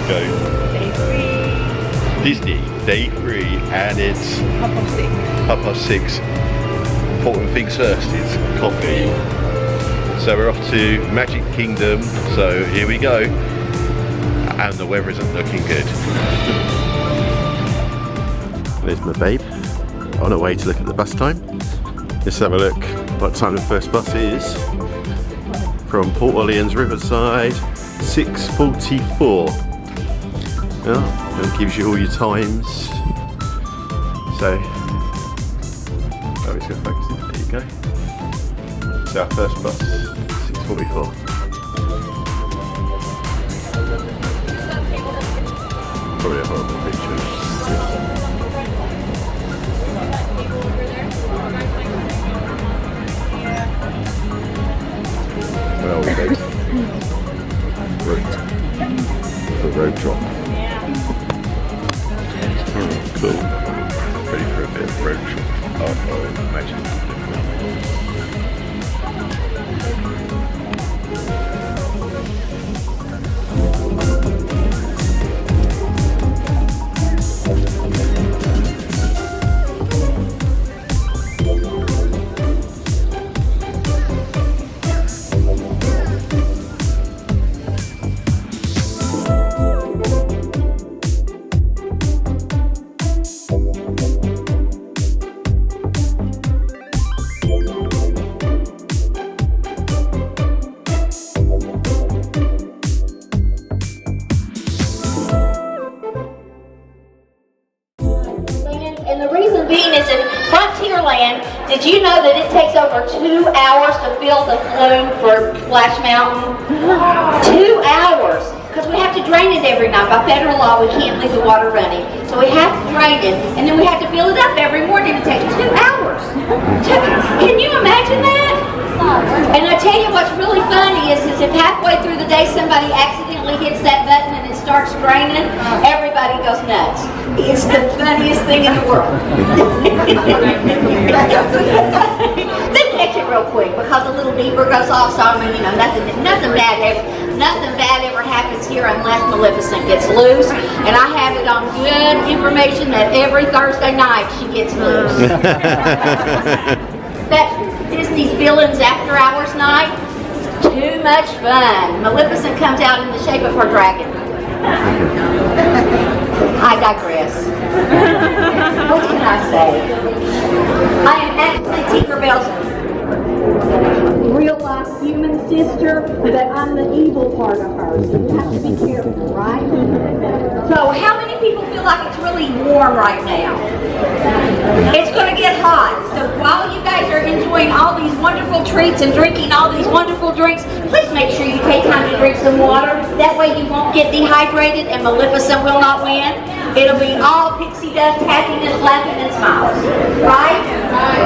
go? Day 3. Disney, day 3, and it's 6:30. Important things first is coffee. So we're off to Magic Kingdom, so here we go. And the weather isn't looking good. There's my babe, on her way to look at the bus time. Let's have a look what time the first bus is. From Port Orleans Riverside, 6:44. Yeah, it gives you all your times. So, oh, it's going to focus in. There you go. So our first bus, 6:44. Probably a horrible picture. Where are we based? The road drop. Oh, cool. Ready for a bit of road trip. Oh, imagine. And the reason being is in Frontierland, did you know that it takes over 2 hours to fill the flume for Splash Mountain? 2 hours! Because we have to drain it every night. By federal law, we can't leave the water running. So we have to drain it, and then we have to fill it up every morning. It takes 2 hours. Can you imagine that? And I tell you what's really funny is if halfway through the day somebody accidentally hits that button and it starts draining, everybody goes nuts. It's the funniest thing in the world. Then catch it real quick because a little beeper goes off. So I mean, you know, nothing bad ever happens here unless Maleficent gets loose. And I have it on good information that every Thursday night she gets loose. That's Disney's Villains After Hours night. Too much fun. Maleficent comes out in the shape of her dragon. I digress. What can I say? I am actually Tinkerbell's real life human sister, but I'm the evil part of her. So you have to be careful, right? So how many people feel like it's really warm right now? It's going to get hot. So while you guys are enjoying all these wonderful treats and drinking all these wonderful drinks, please make sure you take time to drink some water. That way you won't get dehydrated and Maleficent will not win. It'll be all pixie dust, happiness, laughing, and smiles. Right?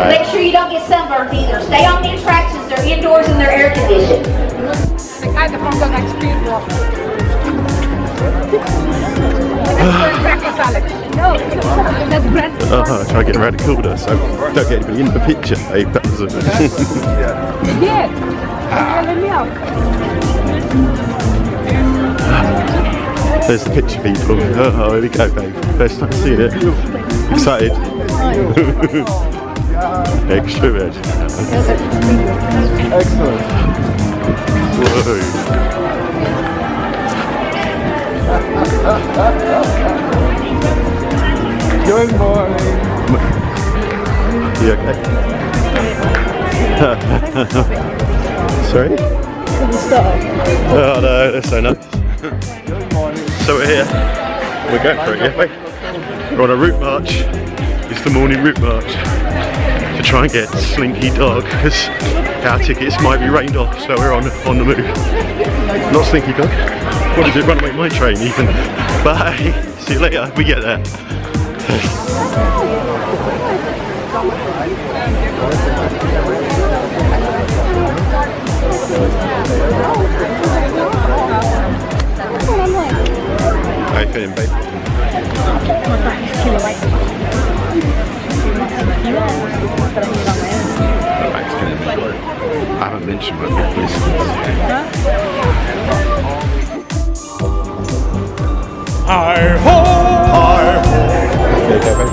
Make sure you don't get sunburned either. Stay on the attractions. They're indoors and they're air conditioned. The kind of from the next speedwalk. Oh, try getting around the corner so don't get anybody in the picture. Hey, that was a Yeah. There's the picture people. Oh, here we go, babe. First time seeing it. Excited. Extra red. Excellent. Whoa. Good morning. You okay? Sorry? Oh no, that's so nice. Good morning. So we're here. We're going for it, yeah? Wait. We're on a route march. It's the morning route march to try and get Slinky Dog because our tickets might be rained off, so we're on the move. Not Slinky Dog. What is it? Runaway Mine Train even. Bye. See you later. We get there. How you feeling, babe? I haven't mentioned my big business. Hi-ho! Hi-ho! There you go, babe.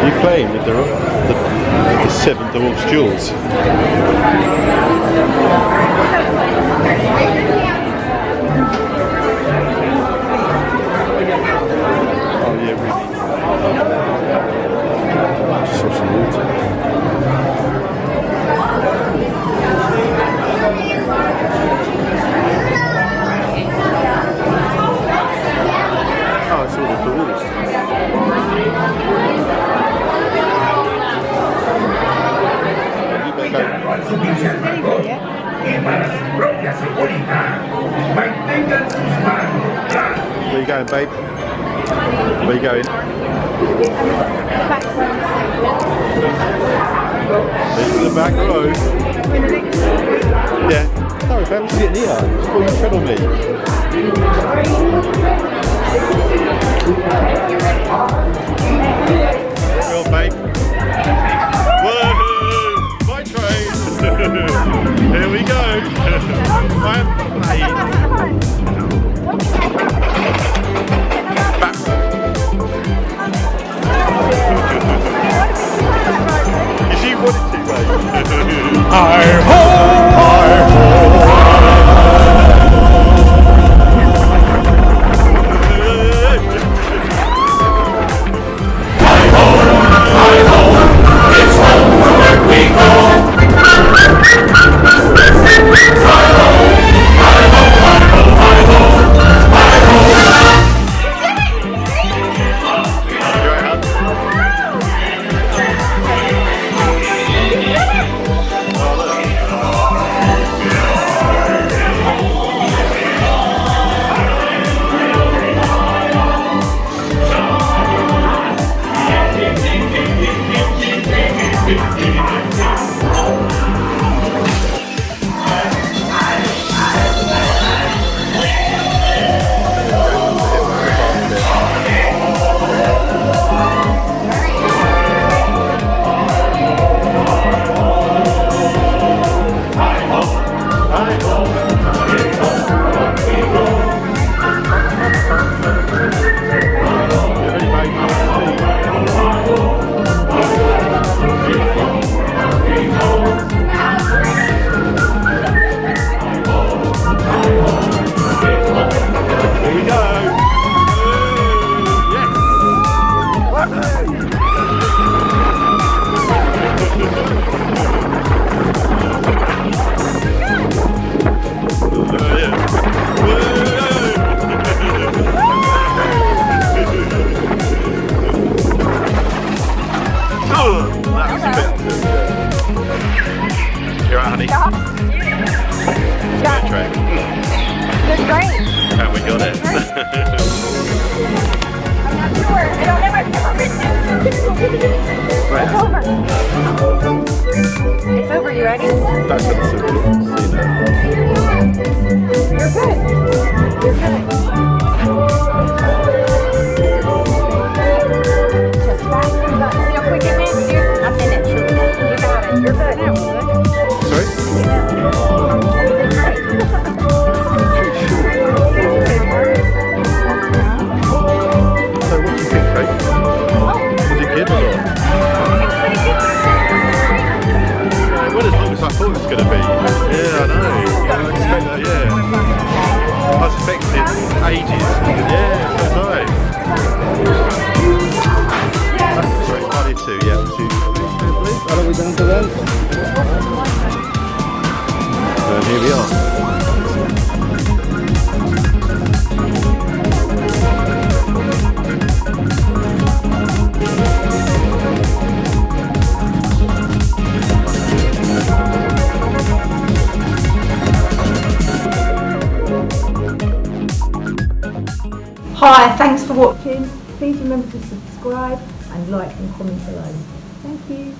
You playing with the Seven Dwarfs jewels? Oh yeah, really. Just saw some water. Oh, it's all the balloons. Where you going, babe? Where you going? Into the back row. Yeah. Sorry, babe, I'm just getting here. Before you tread on me. Go on, babe. Woohoo! Mine train! Here we go! I'm playing. Back. You see, you wanted to, mate. Hi-ho! You're right, honey. Yeah. Good track. Good train. And we got it. I'm not sure. I don't know. I've never been there. It's over. It's over. You ready? That's what it's You're good. You're good. Just fast. You got real quick in there. A minute. You got it. You're good. Sorry? So what do you think, Kate? Was it good or not? Well, as long as I thought it was going to be. Yeah, I know. I expect that, yeah. I was expecting ages. Yeah, so was I. That's the train, party two, yeah. What are we going to learn? And here we are. Hi, thanks for watching. Please remember to subscribe and like and comment below. Thank you.